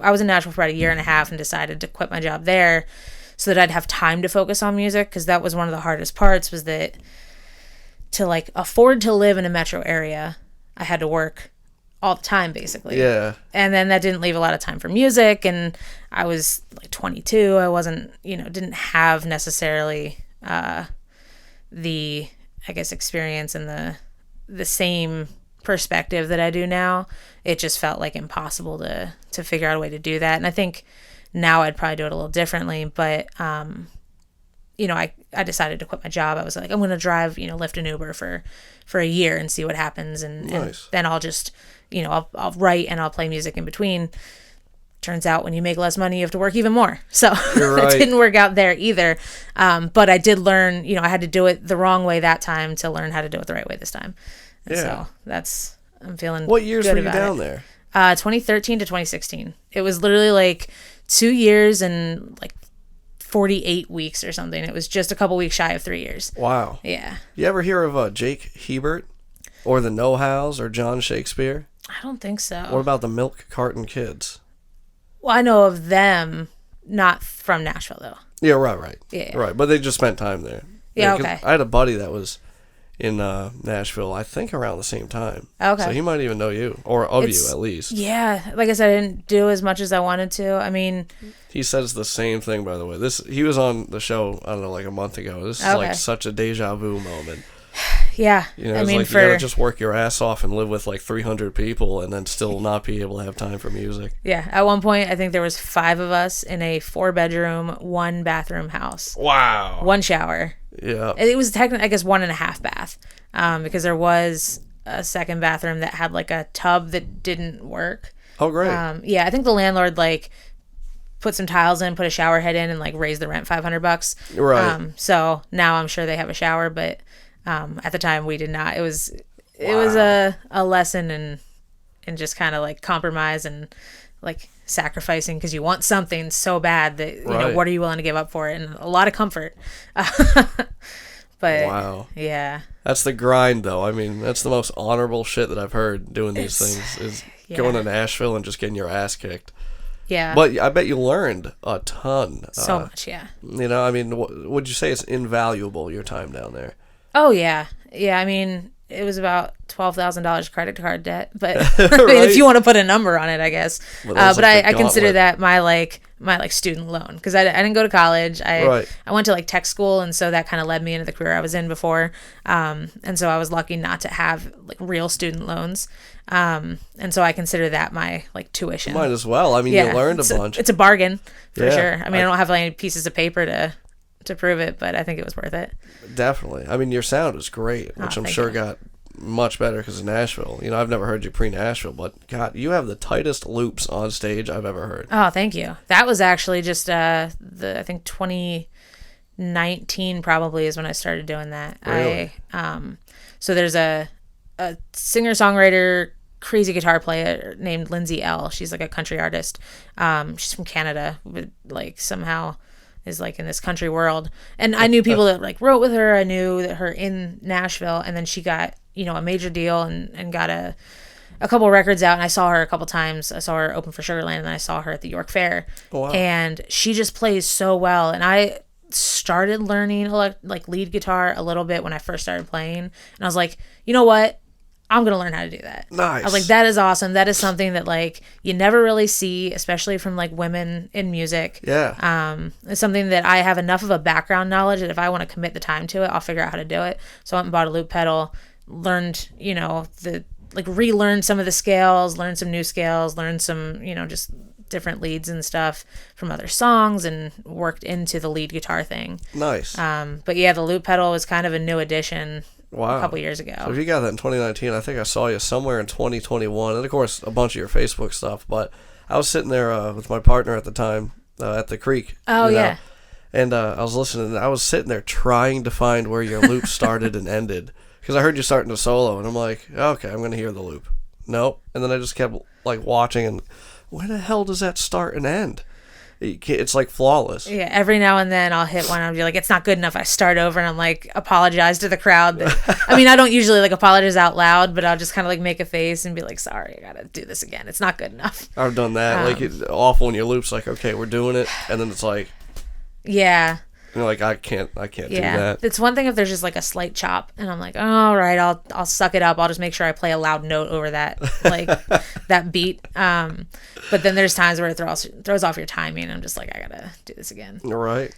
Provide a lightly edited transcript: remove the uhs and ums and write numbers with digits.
I was in Nashville for about a year and a half and decided to quit my job there so that I'd have time to focus on music, because that was one of the hardest parts, was that to like afford to live in a metro area, I had to work all the time basically. Yeah. And then that didn't leave a lot of time for music, and I was like 22. I wasn't, didn't have necessarily the, I guess, experience and the same perspective that I do now. It just felt like impossible to figure out a way to do that. And I think now I'd probably do it a little differently, but I decided to quit my job. I was like, I'm going to drive, Lyft and Uber for a year and see what happens. And, nice. And then I'll just, I'll write and I'll play music in between. Turns out when you make less money, you have to work even more. So right. It didn't work out there either. But I did learn, I had to do it the wrong way that time to learn how to do it the right way this time. And so I'm feeling What years good were you about down it. there? 2013 to 2016. It was literally like 2 years and like 48 weeks or something. It was just a couple weeks shy of 3 years. Wow. Yeah. You ever hear of Jake Hebert or the Know-Hows or John Shakespeare? I don't think so. What about the Milk Carton Kids? Well, I know of them, not from Nashville though. Yeah, right. Yeah. Right, but they just spent time there. Yeah, okay. I had a buddy that was in Nashville, I think around the same time. Okay. So he might even know you, or you at least. Yeah, like I said, I didn't do as much as I wanted to. I mean... He says the same thing, by the way. He was on the show, I don't know, like a month ago. This is like such a deja vu moment. Yeah. I mean, like you gotta just work your ass off and live with like 300 people and then still not be able to have time for music. Yeah. At one point, I think there was 5 of us in a 4-bedroom, 1-bathroom house. Wow. 1 shower. Yeah. It was technically, I guess, 1.5 bath, because there was a second bathroom that had like a tub that didn't work. Oh, great. Yeah, I think the landlord like put some tiles in, put a shower head in, and like raised the rent $500. Right. So now I'm sure they have a shower, but at the time we did not. It was a lesson in just kind of like compromise and like sacrificing, because you want something so bad that what are you willing to give up for it, and a lot of comfort. But wow. Yeah. That's the grind, though. I mean, that's the most honorable shit that I've heard doing these things, is going to Nashville and just getting your ass kicked. Yeah. But I bet you learned a ton. So much, yeah. I mean, would you say it's invaluable, your time down there? Oh, yeah. Yeah, I mean, it was about $12,000 credit card debt, but right? I mean, if you want to put a number on it, I guess. But I consider that my student loan, because I didn't go to college. I went to like tech school, and so that kind of led me into the career I was in before. And so I was lucky not to have like real student loans. And so I consider that my like tuition. Might as well. I mean, you learned a bunch. It's a bargain for sure. I mean, I don't have any pieces of paper to prove it, but I think it was worth it. Definitely. I mean, your sound is great, which I'm sure got much better because of Nashville. I've never heard you pre-Nashville, but God, you have the tightest loops on stage I've ever heard. Oh, thank you. That was actually just I think 2019 probably is when I started doing that. Really? So there's a singer-songwriter, crazy guitar player named Lindsay L. She's like a country artist. She's from Canada, but like somehow is like in this country world. And I knew people that like wrote with her. I knew that her in Nashville, and then she got, a major deal and got a couple records out, and I saw her a couple times. I saw her open for Sugarland, and then I saw her at the York Fair. Oh, wow. And she just plays so well. And I started learning like lead guitar a little bit when I first started playing, and I was like, you know what? I'm going to learn how to do that. Nice. I was like, that is awesome. That is something that like you never really see, especially from like women in music. Yeah. It's something that I have enough of a background knowledge that if I want to commit the time to it, I'll figure out how to do it. So I went and bought a loop pedal, learned, relearned some of the scales, learned some new scales, learned some, just different leads and stuff from other songs, and worked into the lead guitar thing. Nice. But yeah, the loop pedal was kind of a new addition. Wow. A couple years ago. So if you got that in 2019, I think I saw you somewhere in 2021, and of course a bunch of your Facebook stuff. But I was sitting there with my partner at the time at the creek. Oh yeah. And I was listening, and I was sitting there trying to find where your loop started and ended, because I heard you starting to solo, and I'm like, okay, I'm gonna hear the loop. Nope. And then I just kept like watching, and where the hell does that start and end? It's like flawless. Yeah, every now and then I'll hit one and I'll be like, it's not good enough. I start over and I'm like, apologize to the crowd. I mean, I don't usually like apologize out loud, but I'll just kind of like make a face and be like, sorry, I gotta do this again. It's not good enough. I've done that. Like, it's awful when your loop's like, okay, we're doing it. And then it's like, yeah. You're like, I can't do that. It's one thing if there's just like a slight chop and I'm like, oh, all right, I'll suck it up. I'll just make sure I play a loud note over that, like that beat. But then there's times where it throws off your timing and I'm just like, I gotta do this again. Right.